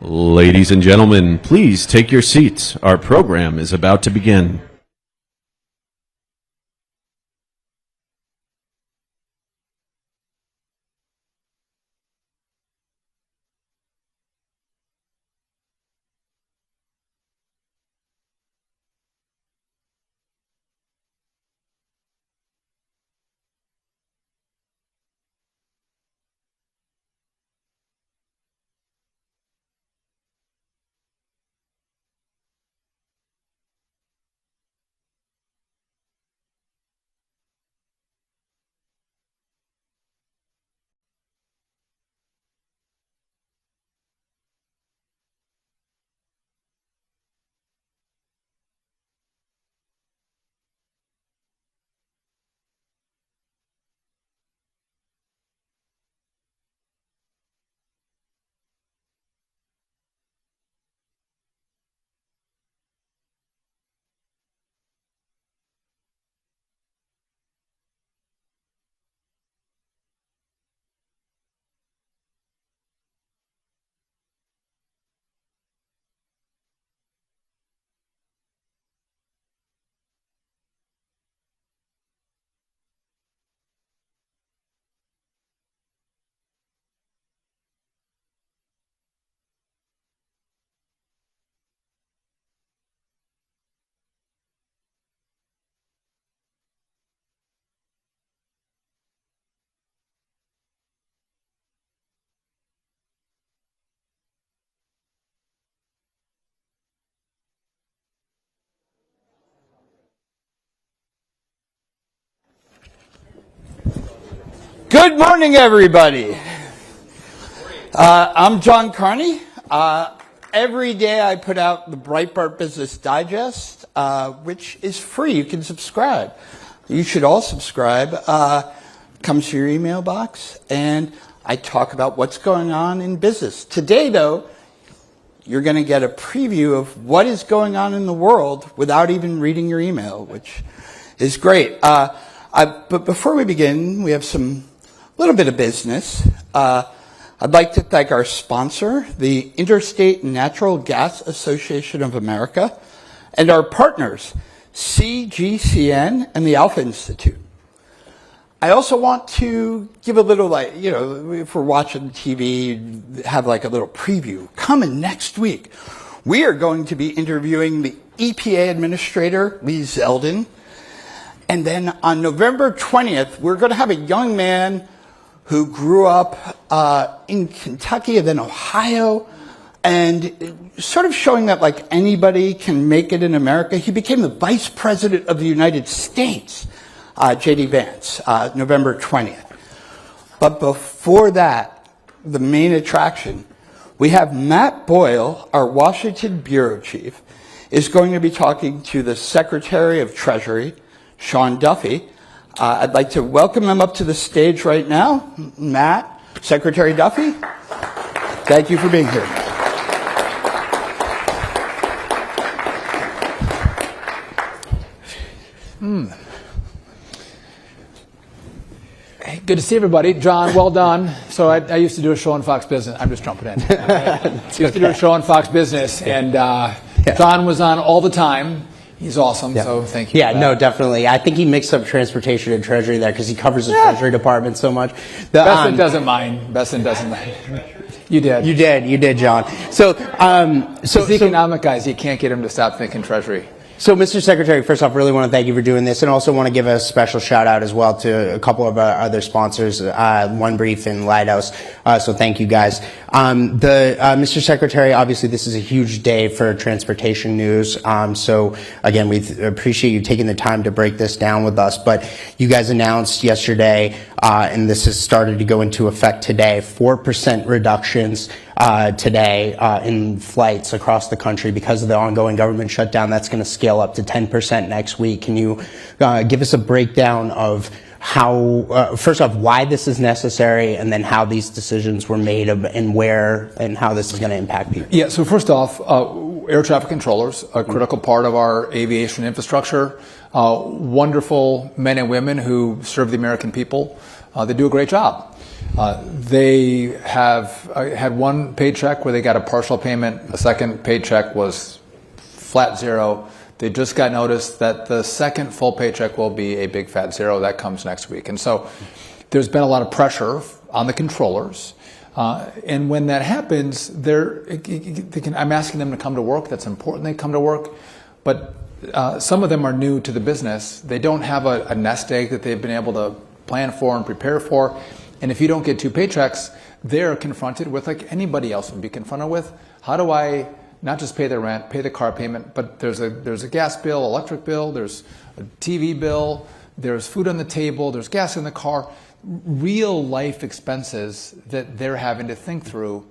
Ladies and gentlemen, please take your seats. Our program is about to begin. Good morning, everybody. I'm John Carney. Every day I put out the Breitbart Business Digest, which is free. You can subscribe. You should all subscribe. Comes to your email box, and I talk about what's going on in business. Today, though, you're going to get a preview of what is going on in the world without even reading your email, which is great. But before we begin, we have some little bit of business. I'd like to thank our sponsor, the Interstate Natural Gas Association of America, and our partners, CGCN and the Alpha Institute. I also want to give a little, if we're watching TV, have like a little preview. Coming next week, we are going to be interviewing the EPA Administrator, Lee Zeldin. And then on November 20th, we're going to have a young man who grew up in Kentucky and then Ohio, and sort of showing that like anybody can make it in America. He became the Vice President of the United States, J.D. Vance, November 20th. But before that, the main attraction, we have Matt Boyle, our Washington Bureau Chief, is going to be talking to the Secretary of Treasury, Sean Duffy. I'd like to welcome him up to the stage right now. Matt, Secretary Duffy, thank you for being here. Hey, good to see everybody. John, well done. So I used to do a show on Fox Business. I'm just jumping in. Used to do a show on Fox Business, and John was on all the time. He's awesome, so thank you. Yeah, no, definitely. I think he mixed up transportation and treasury there because he covers the treasury department so much. Besson doesn't mind. Besson doesn't mind. You did. You did, John. So the economic guys, you can't get them to stop thinking treasury. So, Mr. Secretary, first off, really want to thank you for doing this, and also want to give a special shout out as well to a couple of our other sponsors, One Brief and Lighthouse. So thank you guys. Mr. Secretary, obviously this is a huge day for transportation news. So again, we appreciate you taking the time to break this down with us. But you guys announced yesterday, and this has started to go into effect today, 4% reductions today in flights across the country because of the ongoing government shutdown. That's going to scale up to 10% next week. Can you give us a breakdown of how, first off, why this is necessary, and then how these decisions were made and where and how this is going to impact people? Yeah, so first off, air traffic controllers, a critical part of our aviation infrastructure, wonderful men and women who serve the American people. They do a great job. They have had one paycheck where they got a partial payment. The second paycheck was flat zero. They just got notice that the second full paycheck will be a big fat zero. That comes next week. And so there's been a lot of pressure on the controllers. And when that happens, I'm asking them to come to work. That's important they come to work. But some of them are new to the business. They don't have a nest egg that they've been able to plan for and prepare for. And if you don't get 2 paychecks, they're confronted with, like anybody else would be confronted with, how do I not just pay the rent, pay the car payment, but there's a gas bill, electric bill, there's a TV bill, there's food on the table, there's gas in the car, real life expenses that they're having to think through.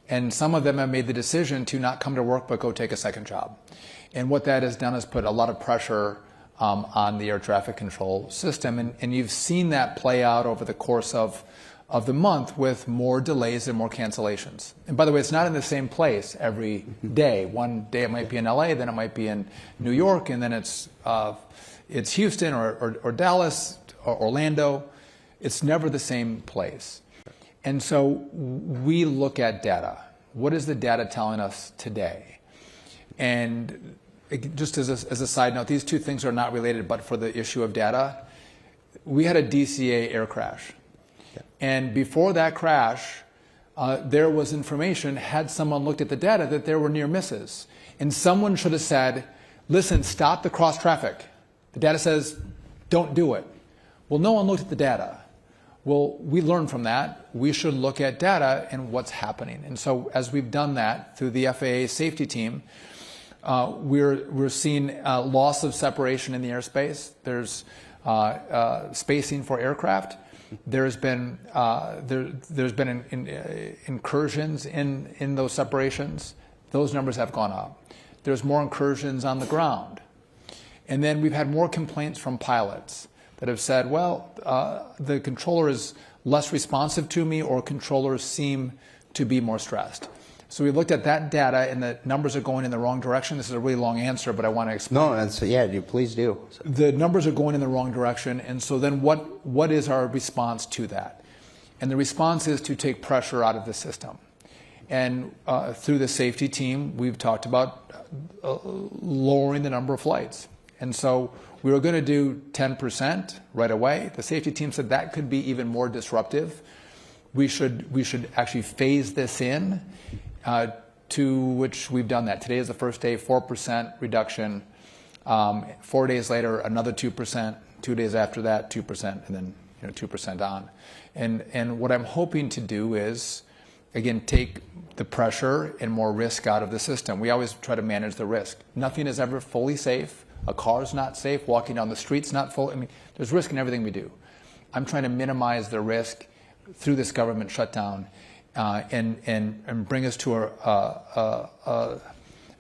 And some of them have made the decision to not come to work but go take a second job. And what that has done is put a lot of pressure on the air traffic control system. And you've seen that play out over the course of the month with more delays and more cancellations. And by the way, it's not in the same place every day. One day it might be in LA, then it might be in New York, and then it's Houston or Dallas or Orlando. It's never the same place. And so we look at data. What is the data telling us today? And just as a side note, these two things are not related, but for the issue of data, we had a DCA air crash. Yeah. And before that crash, there was information, had someone looked at the data, that there were near misses. And someone should have said, listen, stop the cross traffic. The data says, don't do it. Well, no one looked at the data. Well, we learned from that. We should look at data and what's happening. And so as we've done that through the FAA safety team, we're seeing loss of separation in the airspace. There's spacing for aircraft. There's been incursions in those separations. Those numbers have gone up. There's more incursions on the ground. And then we've had more complaints from pilots that have said, well, the controller is less responsive to me, or controllers seem to be more stressed. So we looked at that data, and the numbers are going in the wrong direction. This is a really long answer, but I want to explain. No, yeah, please do. The numbers are going in the wrong direction, and so then what is our response to that? And the response is to take pressure out of the system. And through the safety team, we've talked about lowering the number of flights. And so we were going to do 10% right away. The safety team said that could be even more disruptive. We should actually phase this in. To which we've done that. Today is the first day, 4% reduction. 4 days later, another 2%. 2 days after that, 2%, and then 2% on. And what I'm hoping to do is, again, take the pressure and more risk out of the system. We always try to manage the risk. Nothing is ever fully safe. A car's not safe. Walking down the street's not full. I mean, there's risk in everything we do. I'm trying to minimize the risk through this government shutdown. And bring us to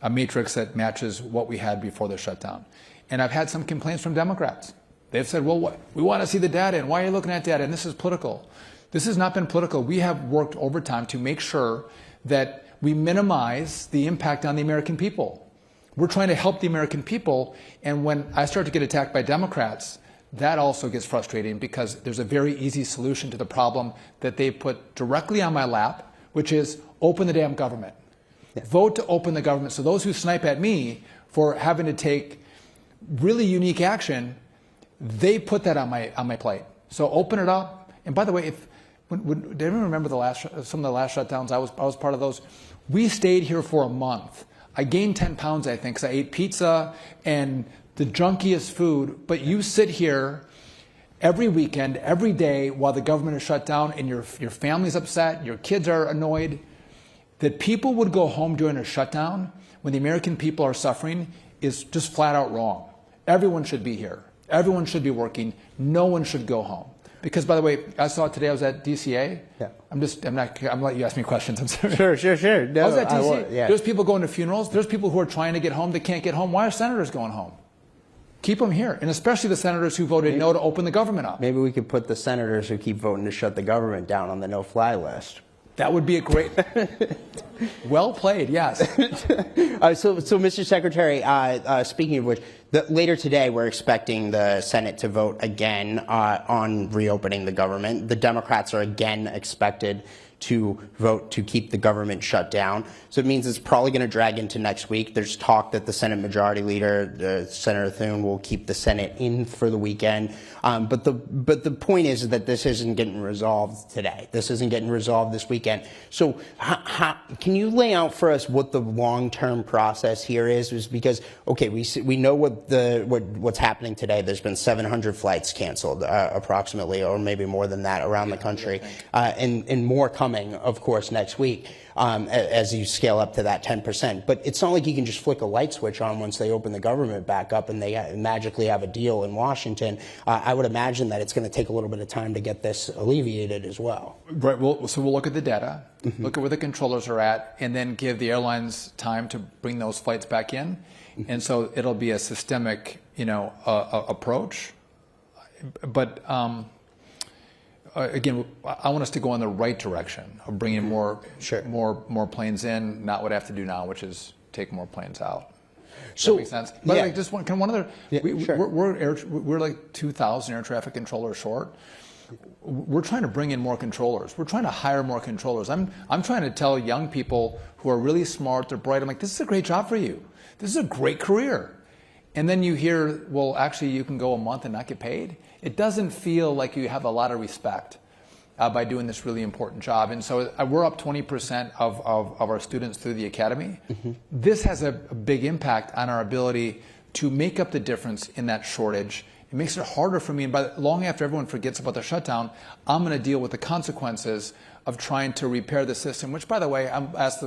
a matrix that matches what we had before the shutdown. And I've had some complaints from Democrats. They've said, well, we want to see the data, and why are you looking at data? And this is political. This has not been political. We have worked overtime to make sure that we minimize the impact on the American people. We're trying to help the American people, and when I start to get attacked by Democrats, that also gets frustrating, because there's a very easy solution to the problem that they put directly on my lap, which is open the damn government. Yeah. Vote to open the government. So those who snipe at me for having to take really unique action, they put that on my plate. So open it up. And by the way, did anyone remember some of the last shutdowns? I was part of those. We stayed here for a month. I gained 10 pounds, I think, because I ate pizza and the junkiest food, but you sit here every weekend, every day, while the government is shut down, and your family's upset, your kids are annoyed. That people would go home during a shutdown when the American people are suffering is just flat out wrong. Everyone should be here. Everyone should be working. No one should go home. Because, by the way, I saw today I was at DCA. Yeah. I'm letting you ask me questions. I'm sorry. Sure. No, I was at DCA. Yeah. There's people going to funerals. There's people who are trying to get home that can't get home. Why are senators going home? Keep them here, and especially the senators who voted no to open the government up. Maybe we could put the senators who keep voting to shut the government down on the no-fly list. That would be a great. Well played, yes. So, Mr. Secretary, speaking of which, later today we're expecting the Senate to vote again on reopening the government. The Democrats are again expected to vote to keep the government shut down. So it means it's probably going to drag into next week. There's talk that the Senate Majority Leader, Senator Thune, will keep the Senate in for the weekend. But the point is that this isn't getting resolved today. This isn't getting resolved this weekend. So can you lay out for us what the long-term process here is? Because okay, we know what's happening today. There's been 700 flights canceled, approximately, or maybe more than that, around the country, and more coming, of course, next week, as you scale up to that 10%. But it's not like you can just flick a light switch on once they open the government back up and they magically have a deal in Washington. I would imagine that it's going to take a little bit of time to get this alleviated as well. Right. So we'll look at the data, look at where the controllers are at, and then give the airlines time to bring those flights back in. And so it'll be a systemic, approach. But again, I want us to go in the right direction of bringing more planes in, not what I have to do now, which is take more planes out. Does that make sense? But yeah. like just one other. Yeah, we're like 2,000 air traffic controllers short. We're trying to bring in more controllers. We're trying to hire more controllers. I'm trying to tell young people who are really smart, they're bright. I'm like, this is a great job for you. This is a great career. And then you hear, well, actually, you can go a month and not get paid. It doesn't feel like you have a lot of respect by doing this really important job. And so we're up 20% of our students through the academy. This has a big impact on our ability to make up the difference in that shortage. It makes it harder for me. And long after everyone forgets about the shutdown, I'm going to deal with the consequences of trying to repair the system, which, by the way, I'm asked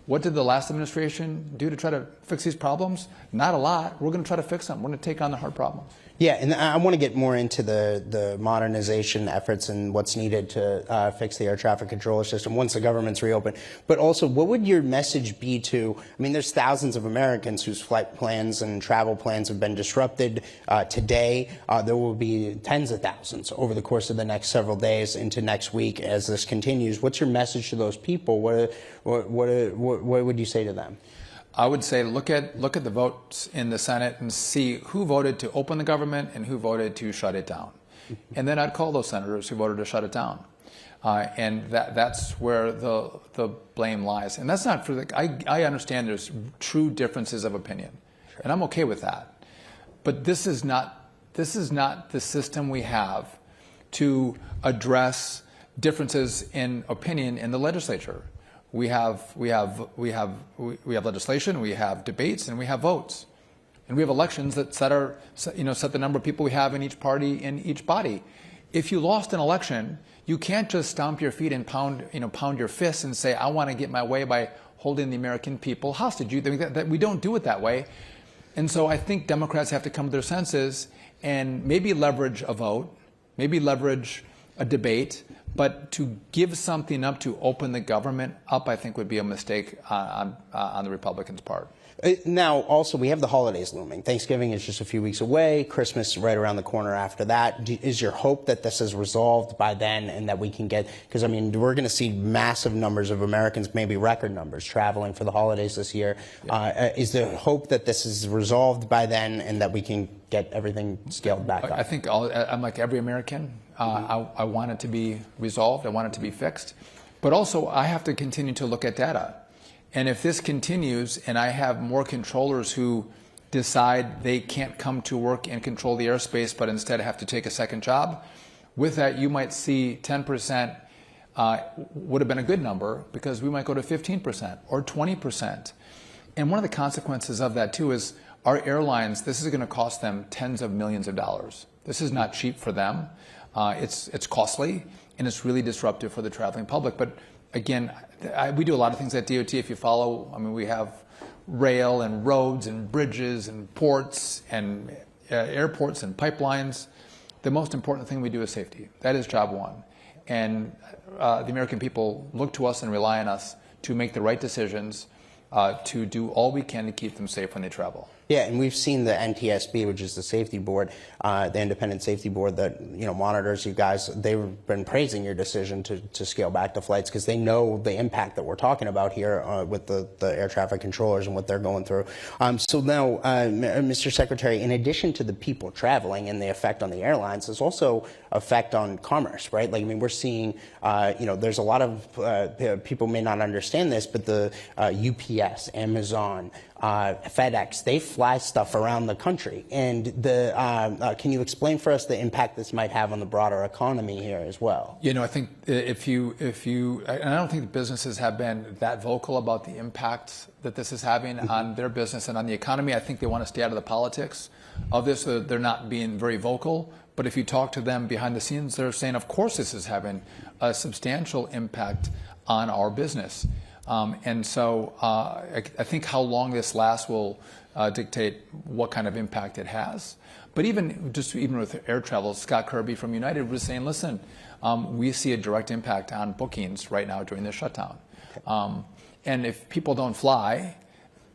what did the last administration do to try to fix these problems? Not a lot. We're going to try to fix them. We're going to take on the hard problems. Yeah, and I want to get more into the modernization efforts and what's needed to fix the air traffic controller system once the government's reopened. But also, what would your message be to, there's thousands of Americans whose flight plans and travel plans have been disrupted today. There will be tens of thousands over the course of the next several days into next week as this continues. What's your message to those people? What would you say to them? I would say look at the votes in the Senate and see who voted to open the government and who voted to shut it down. And then I'd call those senators who voted to shut it down. And that's where the blame lies. And that's not for I understand there's true differences of opinion. And I'm okay with that. But this is not the system we have to address differences in opinion in the legislature. We have legislation, we have debates, and we have votes, and we have elections that set the number of people we have in each party in each body. If you lost an election, you can't just stomp your feet and pound your fists and say, I want to get my way by holding the American people hostage. We don't do it that way. And so I think Democrats have to come to their senses and maybe leverage a vote, maybe leverage a debate, but to give something up to open the government up, I think would be a mistake on the Republicans' part. Now, also, we have the holidays looming. Thanksgiving is just a few weeks away. Christmas right around the corner after that. Is your hope that this is resolved by then and that we can get, because, we're going to see massive numbers of Americans, maybe record numbers, traveling for the holidays this year. Yeah. Is the hope that this is resolved by then and that we can get everything scaled back up? I think I'm like every American. I want it to be resolved. I want it to be fixed. But also, I have to continue to look at data. And if this continues and I have more controllers who decide they can't come to work and control the airspace, but instead have to take a second job, with that you might see 10% would have been a good number, because we might go to 15% or 20%. And one of the consequences of that, too, is our airlines, this is going to cost them tens of millions of dollars. This is not cheap for them. It's costly, and it's really disruptive for the traveling public. But again, we do a lot of things at DOT. If you follow, we have rail and roads and bridges and ports and airports and pipelines. The most important thing we do is safety. That is job one. And the American people look to us and rely on us to make the right decisions, to do all we can to keep them safe when they travel. Yeah, and we've seen the NTSB, which is the safety board, the independent safety board that monitors you guys. They've been praising your decision to scale back the flights because they know the impact that we're talking about here with the air traffic controllers and what they're going through. So now, Mr. Secretary, in addition to the people traveling and the effect on the airlines, there's also effect on commerce, right? Like, I mean, we're seeing, there's a lot of people may not understand this, but the UPS, Amazon, FedEx, they fly stuff around the country. And can you explain for us the impact this might have on the broader economy here as well? I think if you, and I don't think the businesses have been that vocal about the impact that this is having on their business and on the economy. I think they want to stay out of the politics of this. So they're not being very vocal. But if you talk to them behind the scenes, they're saying, of course, this is having a substantial impact on our business. And so I think how long this lasts will dictate what kind of impact it has. But even with air travel, Scott Kirby from United was saying, listen, we see a direct impact on bookings right now during the shutdown. And if people don't fly,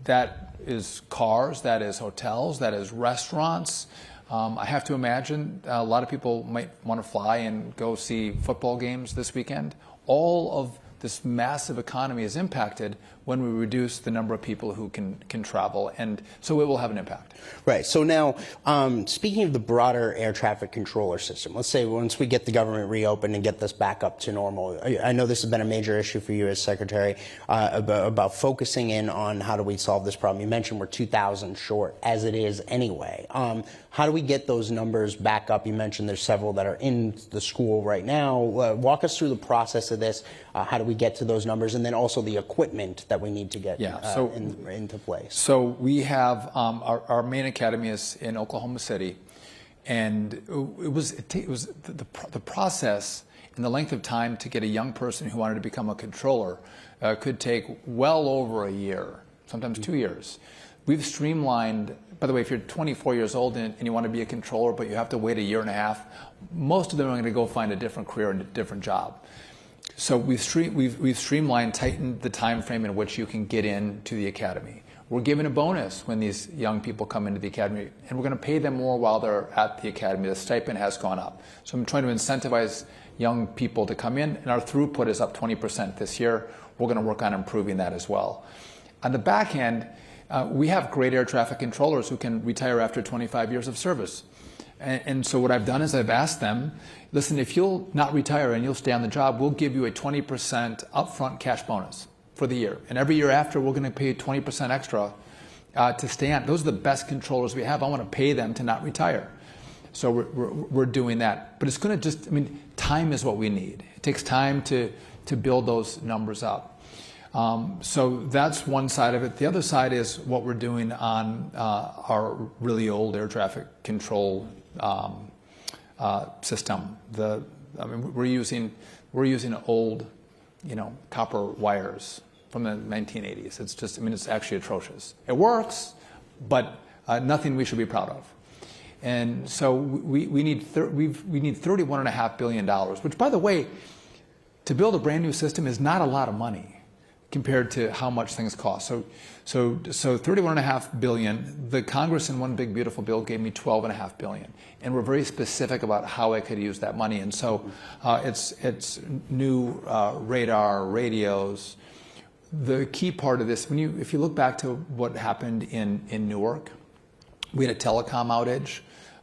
that is cars, that is hotels, that is restaurants. I have to imagine a lot of people might want to fly and go see football games this weekend. All of this massive economy is impacted when we reduce the number of people who can travel, and so it will have an impact. Right. So now, speaking of the broader air traffic controller system, let's say once we get the government reopened and get this back up to normal, I know this has been a major issue for you as Secretary, about focusing in on how do we solve this problem. You mentioned we're 2,000 short as it is anyway. How do we get those numbers back up? You mentioned there's several that are in the school right now. Walk us through the process of this. How do we get to those numbers, and then also the equipment that we need to get into place? So we have our main academy is in Oklahoma City, and it was the process and the length of time to get a young person who wanted to become a controller could take well over a year, sometimes 2 years. We've streamlined. By the way, if you're 24 years old and you want to be a controller, but you have to wait a year and a half, most of them are going to go find a different career and a different job. So we've streamlined, tightened the time frame in which you can get into the academy. We're giving a bonus when these young people come into the academy, and we're going to pay them more while they're at the academy. The stipend has gone up. So I'm trying to incentivize young people to come in, and our throughput is up 20% this year. We're going to work on improving that as well. On the back end, we have great air traffic controllers who can retire after 25 years of service. And so what I've done is I've asked them, listen, if you'll not retire and you'll stay on the job, we'll give you a 20% upfront cash bonus for the year. And every year after, we're going to pay 20% extra to stay on. Those are the best controllers we have. I want to pay them to not retire. So we're doing that. But it's going to time is what we need. It takes time to build those numbers up. So that's one side of it. The other side is what we're doing on our really old air traffic control system. We're using old, copper wires from the 1980s. It's just, it's actually atrocious. It works, but nothing we should be proud of. And so we need $31.5 billion, which, by the way, to build a brand new system is not a lot of money compared to how much things cost. So $31.5 billion. The Congress in one big beautiful bill gave me $12.5 billion, and we're very specific about how I could use that money. And so it's new radar, radios. The key part of this, if you look back to what happened in Newark, we had a telecom outage.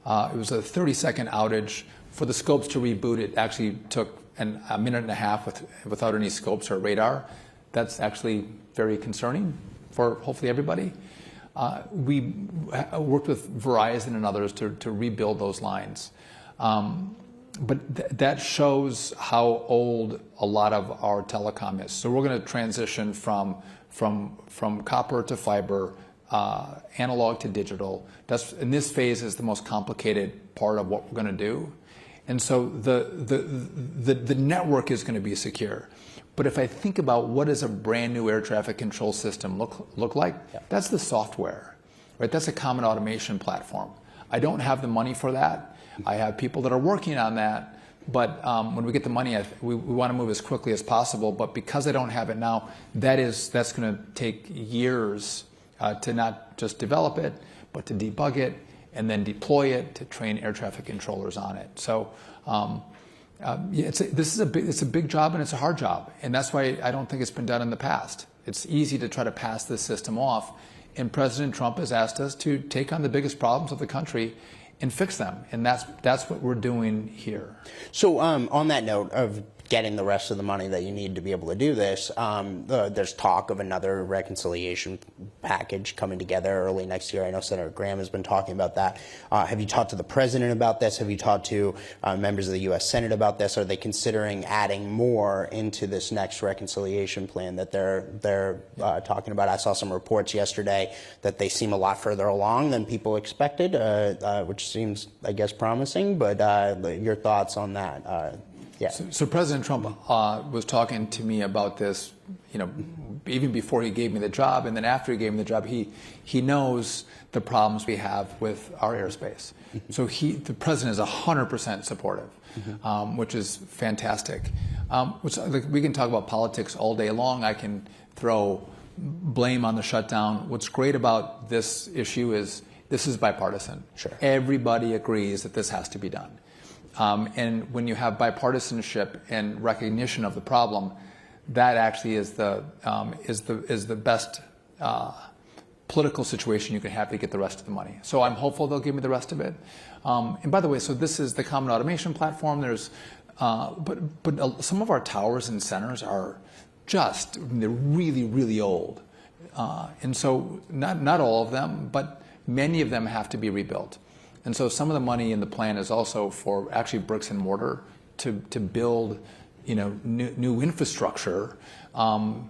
It was a 30-second outage. For the scopes to reboot, it actually took a minute and a half without any scopes or radar. That's actually very concerning for hopefully everybody. We worked with Verizon and others to rebuild those lines. But that shows how old a lot of our telecom is. So we're going to transition from copper to fiber, analog to digital. That's, in this phase, is the most complicated part of what we're going to do. And so the network is going to be secure. But if I think about what does a brand new air traffic control system look like, that's the software, right? That's a common automation platform. I don't have the money for that. I have people that are working on that. But when we get the money, we want to move as quickly as possible. But because I don't have it now, that's going to take years to not just develop it, but to debug it and then deploy it to train air traffic controllers on it. So it's a big job and it's a hard job, and that's why I don't think it's been done in the past. It's easy to try to pass this system off, and President Trump has asked us to take on the biggest problems of the country and fix them, and that's what we're doing here. So on that note of getting the rest of the money that you need to be able to do this, there's talk of another reconciliation package coming together early next year. I know Senator Graham has been talking about that. Have you talked to the president about this? Have you talked to members of the U.S. Senate about this? Are they considering adding more into this next reconciliation plan that they're talking about? I saw some reports yesterday that they seem a lot further along than people expected, which seems, I guess, promising. But your thoughts on that? Yeah. So President Trump was talking to me about this, even before he gave me the job, and then after he gave me the job, he knows the problems we have with our airspace. So the president is 100% supportive, which is fantastic. We can talk about politics all day long. I can throw blame on the shutdown. What's great about this issue is this is bipartisan. Sure. Everybody agrees that this has to be done. And when you have bipartisanship and recognition of the problem, that actually is the best political situation you can have to get the rest of the money. So I'm hopeful they'll give me the rest of it. And by the way, so this is the Common Automation Platform. There's, but some of our towers and centers are they're really, really old. And so not all of them, but many of them have to be rebuilt. And so some of the money in the plan is also for actually bricks and mortar to build, new infrastructure. Our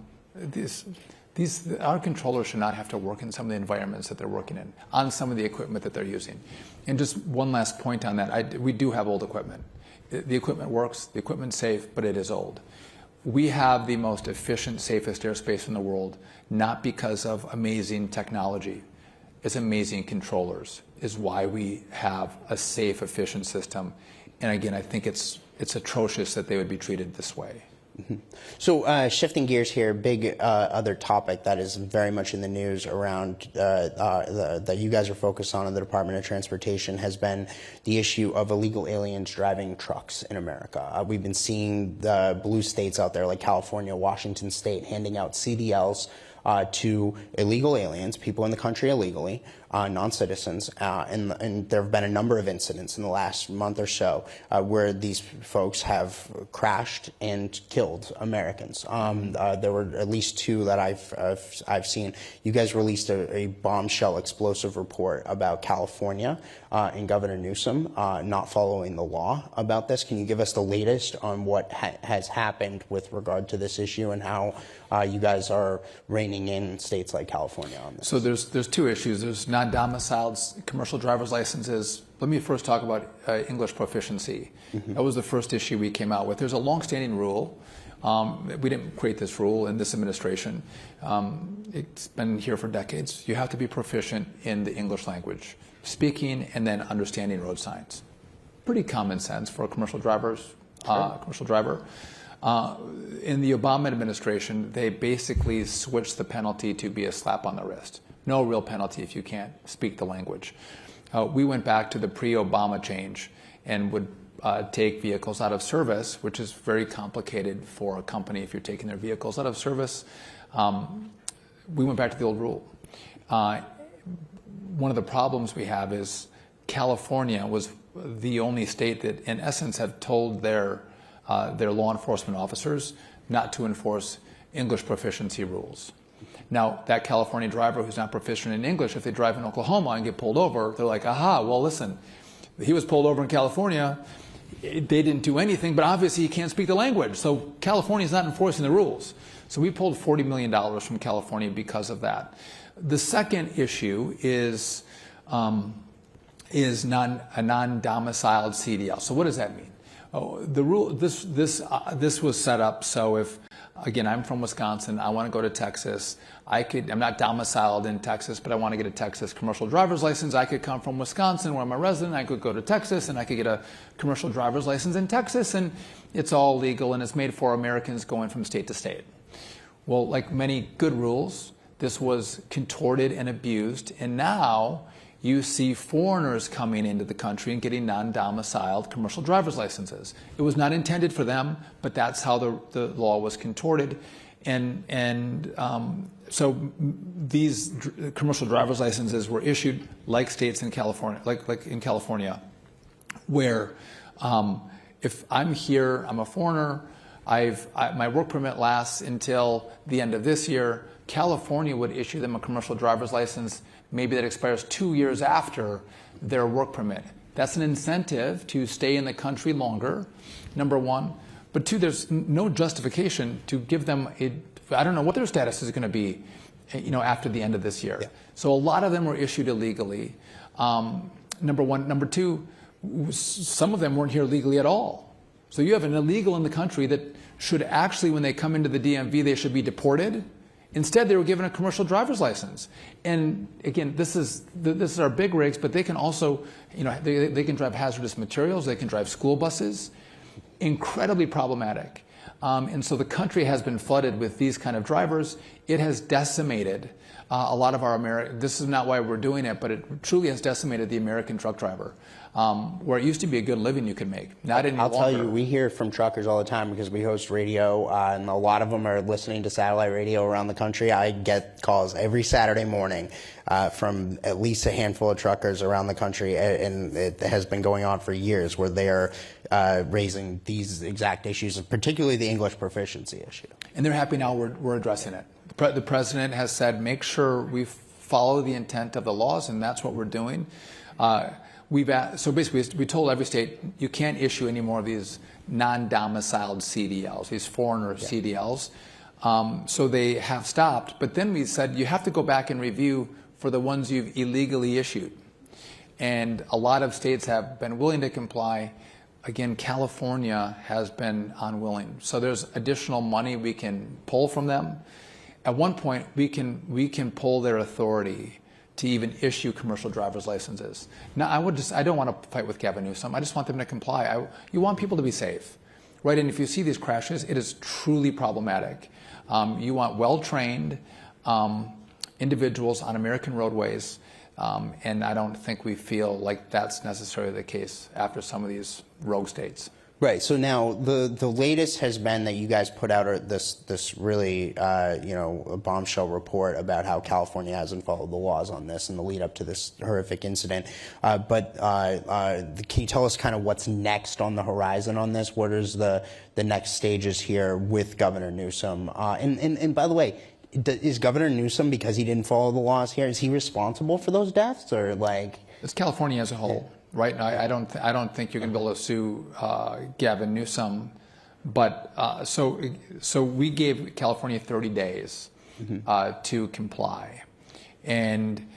controllers should not have to work in some of the environments that they're working in, on some of the equipment that they're using. And just one last point on that, we do have old equipment. The equipment works, the equipment's safe, but it is old. We have the most efficient, safest airspace in the world, not because of amazing technology. It's amazing controllers is why we have a safe, efficient system. And again, I think it's atrocious that they would be treated this way. So shifting gears here, big other topic that is very much in the news around that you guys are focused on in the Department of Transportation has been the issue of illegal aliens driving trucks in America. We've been seeing the blue states out there like California, Washington State handing out CDLs to illegal aliens, people in the country illegally, non-citizens, and there have been a number of incidents in the last month or so where these folks have crashed and killed Americans. There were at least two that I've seen. You guys released a bombshell explosive report about California and Governor Newsom not following the law about this. Can you give us the latest on what has happened with regard to this issue and how you guys are reining in states like California on this? So there's two issues. There's non-domiciled commercial driver's licenses. Let me first talk about English proficiency. That was the first issue we came out with. There's a long-standing rule. We didn't create this rule in this administration. It's been here for decades. You have to be proficient in the English language, speaking and then understanding road signs. Pretty common sense for a commercial driver. In the Obama administration, they basically switched the penalty to be a slap on the wrist. No real penalty if you can't speak the language. We went back to the pre-Obama change and would take vehicles out of service, which is very complicated for a company if you're taking their vehicles out of service. We went back to the old rule. One of the problems we have is California was the only state that, in essence, have told their law enforcement officers not to enforce English proficiency rules. Now, that California driver who's not proficient in English, if they drive in Oklahoma and get pulled over, they're like, aha, well, listen, he was pulled over in California. They didn't do anything, but obviously he can't speak the language. So California's not enforcing the rules. So we pulled $40 million from California because of that. The second issue is a non-domiciled CDL. So what does that mean? The rule, this was set up so if, again, I'm from Wisconsin, I want to go to Texas, I'm not domiciled in Texas, but I want to get a Texas commercial driver's license. I could come from Wisconsin where I'm a resident, I could go to Texas and I could get a commercial driver's license in Texas, and it's all legal and it's made for Americans going from state to state. Well, like many good rules, this was contorted and abused, and now you see foreigners coming into the country and getting non-domiciled commercial driver's licenses. It was not intended for them, but that's how the law was contorted. So these commercial driver's licenses were issued like states in California, like in California, where if I'm here, I'm a foreigner, my work permit lasts until the end of this year. California would issue them a commercial driver's license, maybe that expires 2 years after their work permit. That's an incentive to stay in the country longer, number one. But two, there's no justification to give them I don't know what their status is going to be, after the end of this year. Yeah. So a lot of them were issued illegally. Number one. Number two, some of them weren't here legally at all. So you have an illegal in the country that should actually, when they come into the DMV, they should be deported. Instead, they were given a commercial driver's license. And again, this is our big rigs, but they can also, they can drive hazardous materials, they can drive school buses. Incredibly problematic. And so the country has been flooded with these kind of drivers. It has decimated a lot of our this is not why we're doing it, but it truly has decimated the American truck driver, where it used to be a good living you could make. Not any longer. I'll tell you, we hear from truckers all the time because we host radio, and a lot of them are listening to satellite radio around the country. I get calls every Saturday morning from at least a handful of truckers around the country, and it has been going on for years, where they are raising these exact issues, particularly the English proficiency issue. And they're happy now we're addressing it. The president has said, make sure we follow the intent of the laws, and that's what we're doing. So basically, we told every state, you can't issue any more of these non-domiciled CDLs, these foreigner CDLs. So they have stopped. But then we said, you have to go back and review for the ones you've illegally issued. And a lot of states have been willing to comply. Again, California has been unwilling. So there's additional money we can pull from them. At one point, we can pull their authority to even issue commercial driver's licenses. Now, I don't want to fight with Gavin Newsom. I just want them to comply. You want people to be safe, right? And if you see these crashes, it is truly problematic. You want well-trained individuals on American roadways, and I don't think we feel like that's necessarily the case after some of these rogue states. Right. So now the latest has been that you guys put out this really a bombshell report about how California hasn't followed the laws on this in the lead up to this horrific incident. But can you tell us kind of what's next on the horizon on this? What is the next stages here with Governor Newsom? And by the way, is Governor Newsom, because he didn't follow the laws here, is he responsible for those deaths, or like? It's California as a whole. Right now, I don't think you're going to be able to sue Gavin Newsom, but so we gave California 30 days to comply, and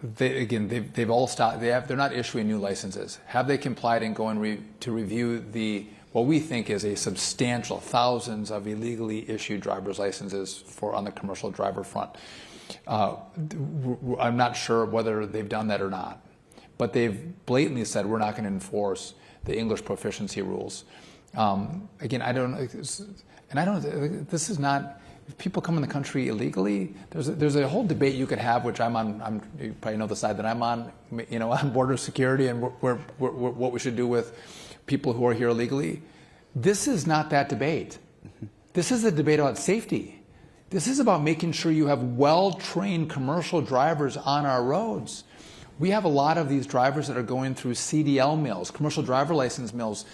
they've all stopped. They're not issuing new licenses. Have they complied and going to review what we think is a substantial thousands of illegally issued driver's licenses on the commercial driver front? I'm not sure whether they've done that or not. But they've blatantly said we're not going to enforce the English proficiency rules. Again, this is not. If people come in the country illegally, there's a whole debate you could have, which I'm on. You probably know the side that I'm on. On border security and what we should do with people who are here illegally. This is not that debate. This is a debate about safety. This is about making sure you have well-trained commercial drivers on our roads. We have a lot of these drivers that are going through CDL mills, commercial driver license mills.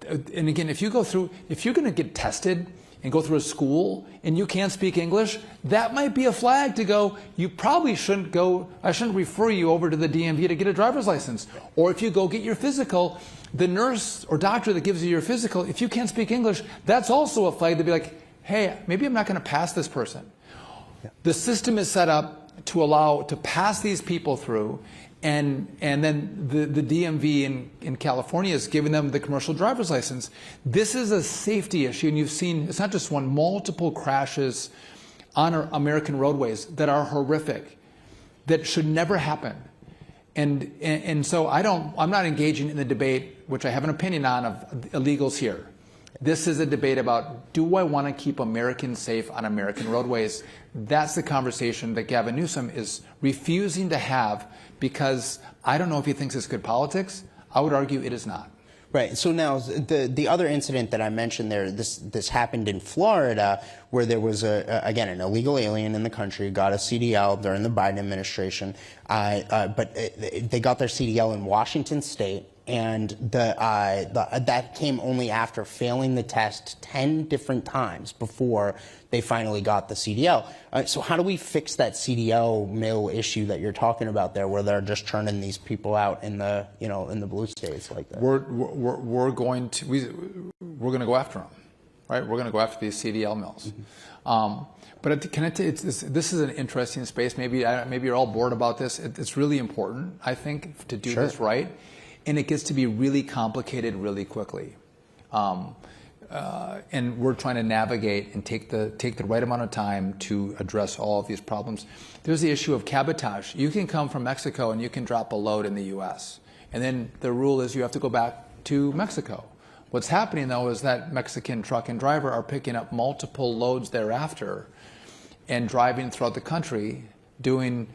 And again, if you're going to get tested and go through a school and you can't speak English, that might be a flag to go, you probably shouldn't go, I shouldn't refer you over to the DMV to get a driver's license. Or if you go get your physical, the nurse or doctor that gives you your physical, if you can't speak English, that's also a flag to be like, hey, maybe I'm not going to pass this person. Yeah. The system is set up to pass these people through. And then the DMV in California is giving them the commercial driver's license. This is a safety issue, and you've seen, it's not just one, multiple crashes on our American roadways that are horrific, that should never happen. And so I'm not engaging in the debate, which I have an opinion on, of illegals here. This is a debate about, do I want to keep Americans safe on American roadways? That's the conversation that Gavin Newsom is refusing to have, because I don't know if he thinks it's good politics. I would argue it is not. Right. So now the other incident that I mentioned there, this happened in Florida, where there was again an illegal alien in the country, got a CDL during the Biden administration, but they got their CDL in Washington State, and that came only after failing the test 10 different times before they finally got the CDL. So how do we fix that CDL mill issue that you're talking about there, where they're just churning these people out in the in the blue states like that? We're going to go after them, right? We're going to go after these CDL mills. But this is an interesting space. Maybe you're all bored about this. It's really important, I think, to do this right, and it gets to be really complicated really quickly. And we're trying to navigate and take the right amount of time to address all of these problems. There's the issue of cabotage. You can come from Mexico and you can drop a load in the U.S. And then the rule is you have to go back to Mexico. What's happening, though, is that Mexican truck and driver are picking up multiple loads thereafter and driving throughout the country, doing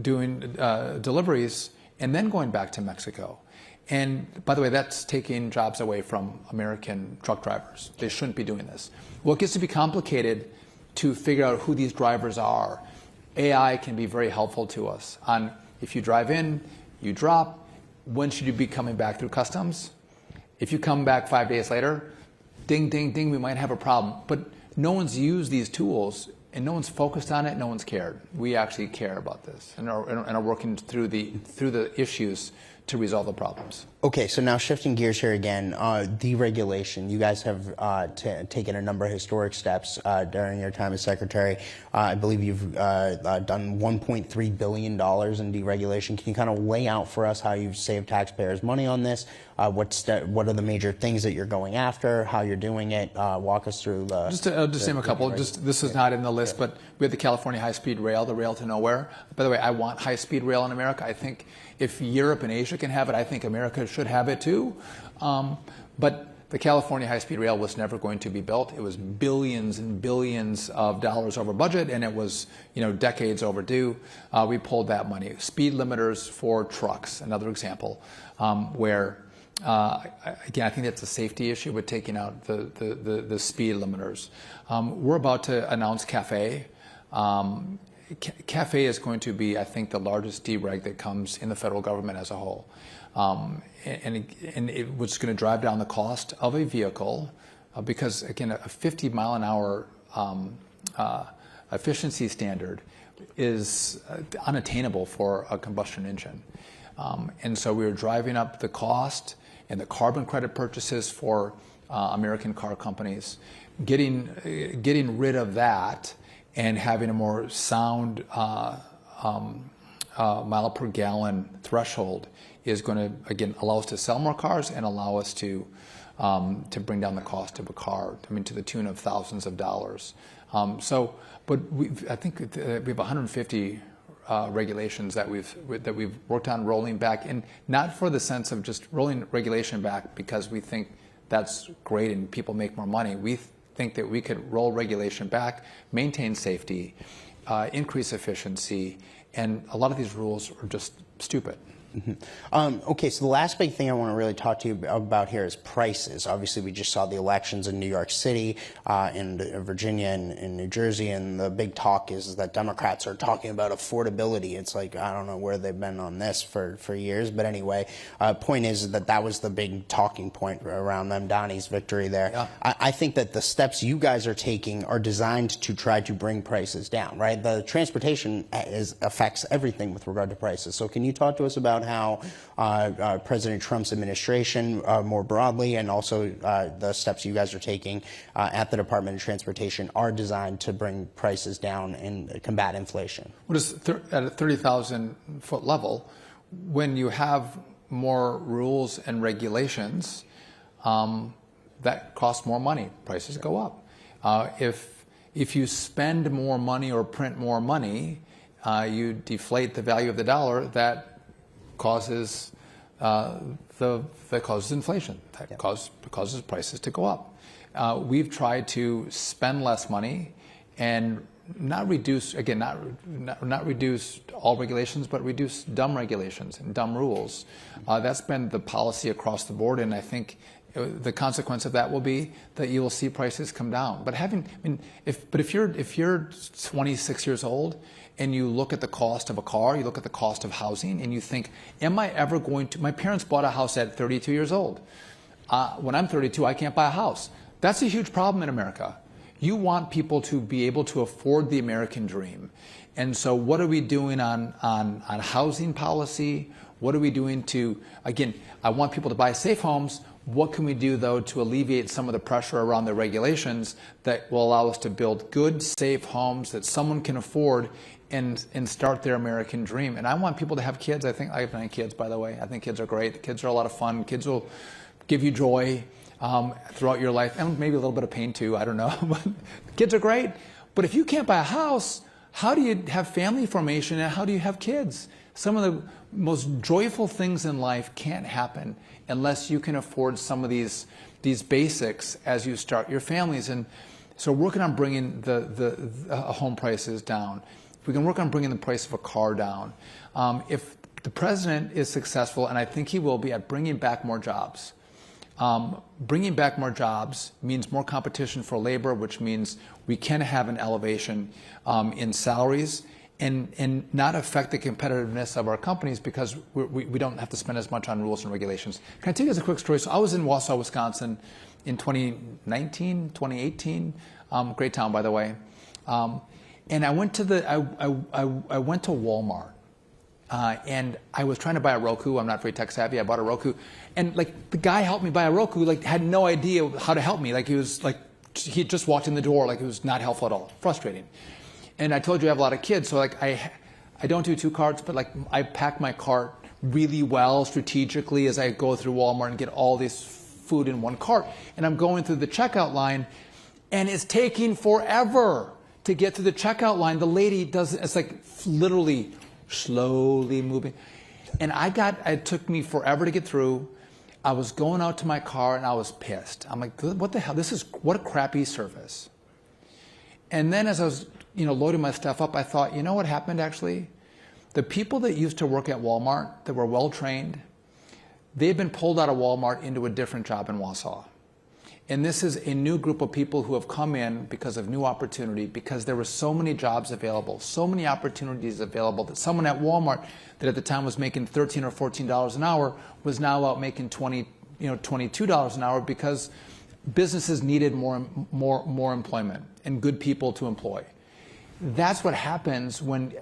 deliveries, and then going back to Mexico. And by the way, that's taking jobs away from American truck drivers. They shouldn't be doing this. Well, it gets to be complicated to figure out who these drivers are. AI can be very helpful to us on, if you drive in, you drop, when should you be coming back through customs? If you come back 5 days later, ding, ding, ding, we might have a problem. But no one's used these tools, and no one's focused on it, no one's cared. We actually care about this and are working through the issues to resolve the problems. Okay, so now shifting gears here again, deregulation. You guys have taken a number of historic steps during your time as secretary. I believe you've done $1.3 billion in deregulation. Can you kind of lay out for us how you've saved taxpayers money on this? What are the major things that you're going after? How you're doing it? Walk us through the. Just name a couple. This is not in the list, but we have the California high-speed rail, the rail to nowhere. By the way, I want high-speed rail in America. I think if Europe and Asia can have it, I think America should have it too. But the California high-speed rail was never going to be built. It was billions and billions of dollars over budget, and it was decades overdue. We pulled that money. Speed limiters for trucks, another example, where again, I think that's a safety issue with taking out the speed limiters. We're about to announce CAFE. CAFE is going to be, I think, the largest dereg that comes in the federal government as a whole. And it was going to drive down the cost of a vehicle because, again, a 50-mile-an-hour efficiency standard is unattainable for a combustion engine. And so we were driving up the cost and the carbon credit purchases for American car companies, getting rid of that and having a more sound mile per gallon threshold is going to, again, allow us to sell more cars and allow us to bring down the cost of a car, to the tune of thousands of dollars. But I think we have 150 regulations that we've worked on rolling back, and not for the sense of just rolling regulation back because we think that's great and people make more money. We think that we could roll regulation back, maintain safety, increase efficiency, and a lot of these rules are just stupid. Mm-hmm. Okay, so the last big thing I want to really talk to you about here is prices. Obviously, we just saw the elections in New York City, in Virginia, and in New Jersey, and the big talk is that Democrats are talking about affordability. It's like, I don't know where they've been on this for years, but anyway, point is that was the big talking point around Mamdani's victory there. Yeah. I think that the steps you guys are taking are designed to try to bring prices down, right? The transportation affects everything with regard to prices. So can you talk to us about how President Trump's administration more broadly and also the steps you guys are taking at the Department of Transportation are designed to bring prices down and combat inflation? Well, just at a 30,000 foot level, when you have more rules and regulations, that costs more money. Prices go up. If you spend more money or print more money, you deflate the value of the dollar. That causes that causes inflation, that causes prices to go up. We've tried to spend less money and not reduce, again, not reduce all regulations, but reduce dumb regulations and dumb rules. That's been the policy across the board, and I think the consequence of that will be that you will see prices come down. But if you're 26 years old and you look at the cost of a car, you look at the cost of housing, and you think, am I ever going to? My parents bought a house at 32 years old. When I'm 32, I can't buy a house. That's a huge problem in America. You want people to be able to afford the American dream. And so what are we doing on housing policy? What are we doing to, again, I want people to buy safe homes. What can we do, though, to alleviate some of the pressure around the regulations that will allow us to build good, safe homes that someone can afford and start their American dream? And I want people to have kids. I have 9 kids, by the way. I think kids are great. The kids are a lot of fun. Kids will give you joy throughout your life, and maybe a little bit of pain too, I don't know. But kids are great. But if you can't buy a house, how do you have family formation and how do you have kids? Some of the most joyful things in life can't happen unless you can afford some of these basics as you start your families. And so we're working on bringing the home prices down. If we can work on bringing the price of a car down. If the president is successful, and I think he will be, at bringing back more jobs, bringing back more jobs means more competition for labor, which means we can have an elevation in salaries and not affect the competitiveness of our companies because we don't have to spend as much on rules and regulations. Can I tell you as a quick story? So I was in Wausau, Wisconsin in 2018. Great town, by the way. And I went to Walmart. And I was trying to buy a Roku. I'm not very tech savvy. I bought a Roku, and the guy helped me buy a Roku. Had no idea how to help me. He just walked in the door. It was not helpful at all. Frustrating. And I told you I have a lot of kids, so I don't do 2 carts, but I pack my cart really well strategically as I go through Walmart and get all this food in one cart. And I'm going through the checkout line, and it's taking forever to get to the checkout line. The lady it's literally slowly moving. And it took me forever to get through. I was going out to my car and I was pissed. I'm like, what the hell? What a crappy service. And then as I was, loading my stuff up, I thought, you know what happened actually? The people that used to work at Walmart that were well trained, they've been pulled out of Walmart into a different job in Wausau. And this is a new group of people who have come in because of new opportunity, because there were so many jobs available, so many opportunities available that someone at Walmart that at the time was making $13 or $14 an hour was now out making $22 an hour because businesses needed more employment and good people to employ. That's what happens when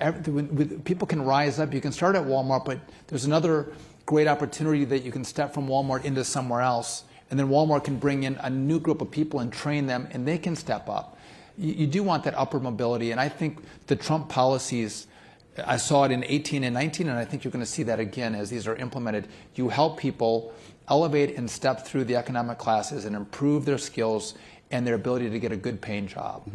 people can rise up. You can start at Walmart, but there's another great opportunity that you can step from Walmart into somewhere else. And then Walmart can bring in a new group of people and train them, and they can step up. You do want that upward mobility, and I think the Trump policies, I saw it in 18 and 19, and I think you're going to see that again as these are implemented. You help people elevate and step through the economic classes and improve their skills and their ability to get a good paying job.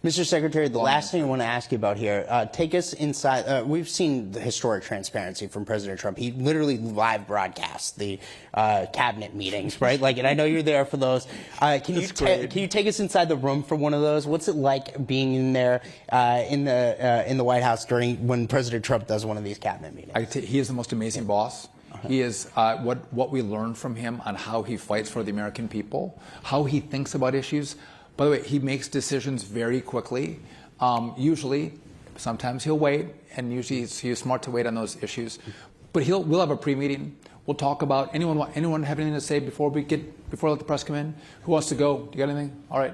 Mr. Secretary, the last thing I want to ask you about here, take us inside. We've seen the historic transparency from President Trump. He literally live broadcasts the cabinet meetings, right? And I know you're there for those. Can you take us inside the room for one of those? What's it like being in there in the White House when President Trump does one of these cabinet meetings? He is the most amazing boss. He is what we learned from him on how he fights for the American people, how he thinks about issues. By the way, he makes decisions very quickly. Usually, sometimes he'll wait, and usually he's smart to wait on those issues. But we'll have a pre-meeting. We'll talk about anyone have anything to say before we let the press come in. Who wants to go? Do you got anything? All right.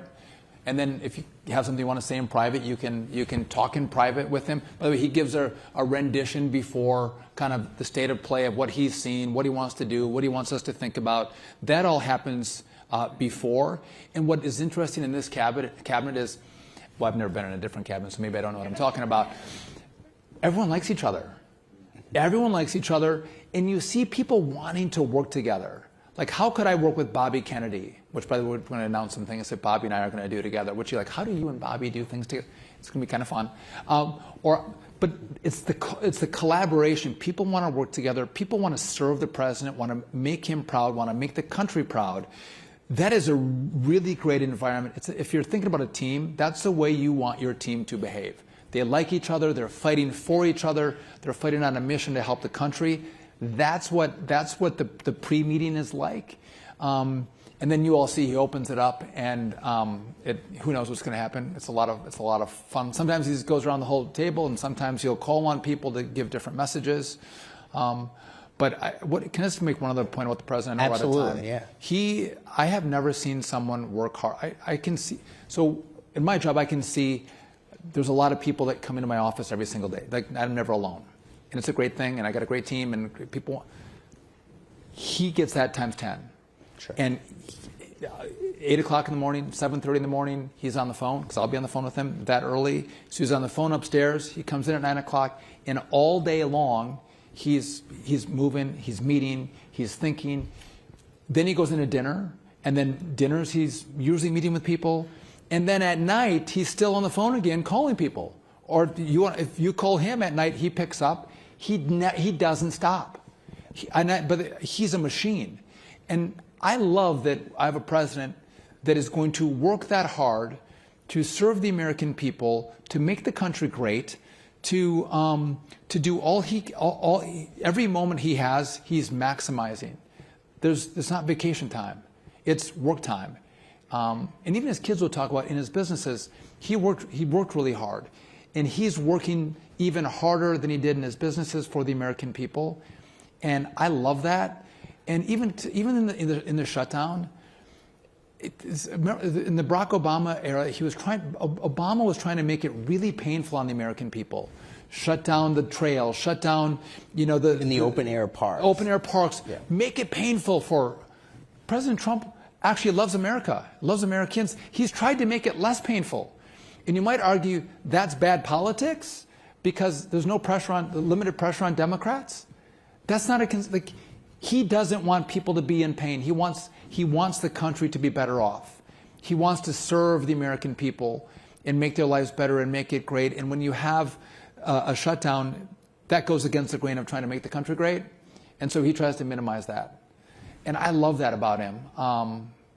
And then if you have something you want to say in private, you can talk in private with him. By the way, he gives a rendition before kind of the state of play of what he's seen, what he wants to do, what he wants us to think about. That all happens before. And what is interesting in this cabinet is, well, I've never been in a different cabinet, so maybe I don't know what I'm talking about. Everyone likes each other. Everyone likes each other, and you see people wanting to work together. How could I work with Bobby Kennedy? Which, by the way, we're going to announce some things that Bobby and I are going to do together. Which you're how do you and Bobby do things together? It's going to be kind of fun. Or But it's the collaboration. People want to work together. People want to serve the president, want to make him proud, want to make the country proud. That is a really great environment. If you're thinking about a team, that's the way you want your team to behave. They like each other. They're fighting for each other. They're fighting on a mission to help the country. That's what the pre-meeting is like. And then you all see he opens it up, and who knows what's going to happen. It's a lot of fun. Sometimes he goes around the whole table, and sometimes he'll call on people to give different messages. But can I just make one other point about the president? I know Absolutely, we're out of time. yeah. I have never seen someone work hard. I can see. So in my job, I can see there's a lot of people that come into my office every single day. Like, I'm never alone, and it's a great thing. And I got a great team, and great people. He gets that times 10. Sure. And 8 o'clock in the morning, 7:30 in the morning, he's on the phone, because I'll be on the phone with him that early. So he's on the phone upstairs. He comes in at 9 o'clock, and all day long, he's moving, he's meeting, he's thinking. Then he goes into dinner, and then dinners he's usually meeting with people. And then at night, he's still on the phone again calling people. Or if you call him at night, he picks up. He doesn't stop. But he's a machine. And I love that I have a president that is going to work that hard to serve the American people, to make the country great, to do every moment he has, he's maximizing. It's not vacation time, it's work time. And even his kids will talk about in his businesses, he worked really hard, and he's working even harder than he did in his businesses for the American people, and I love that. And even in the shutdown, in the Barack Obama era, Obama was trying to make it really painful on the American people. Shut down the trail, shut down, in the open air parks. Open air parks. Yeah. Make it painful for President Trump. Actually loves America, loves Americans. He's tried to make it less painful. And you might argue that's bad politics because there's limited pressure on Democrats. That's not he doesn't want people to be in pain. He wants the country to be better off. He wants to serve the American people and make their lives better and make it great. And when you have a shutdown, that goes against the grain of trying to make the country great. And so he tries to minimize that. And I love that about him,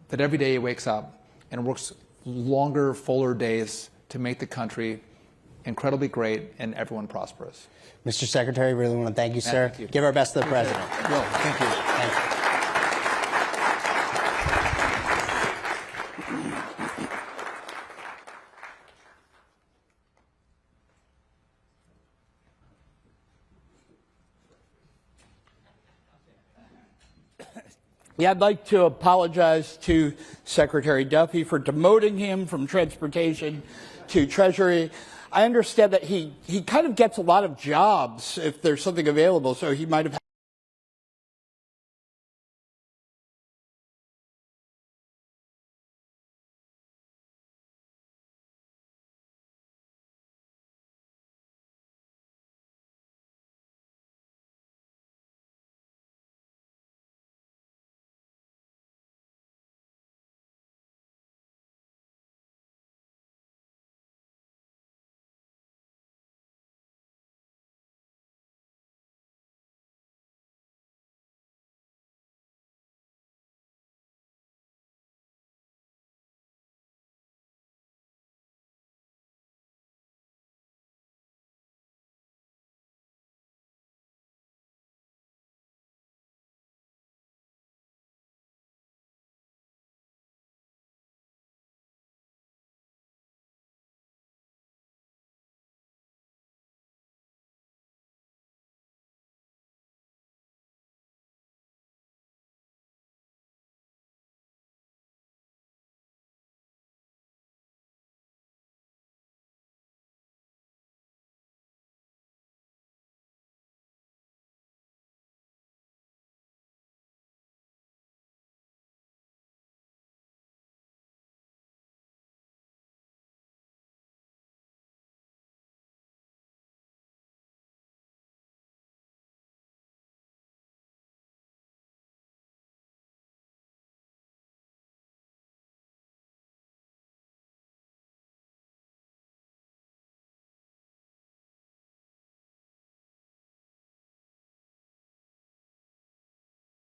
that every day he wakes up and works longer, fuller days to make the country incredibly great and everyone prosperous. Mr. Secretary, really want to thank you, sir. Thank you. Give our best to the president. Will, thank you. Thank you. Yeah, I'd like to apologize to Secretary Duffy for demoting him from transportation to Treasury. I understand that he kind of gets a lot of jobs if there's something available, so he might have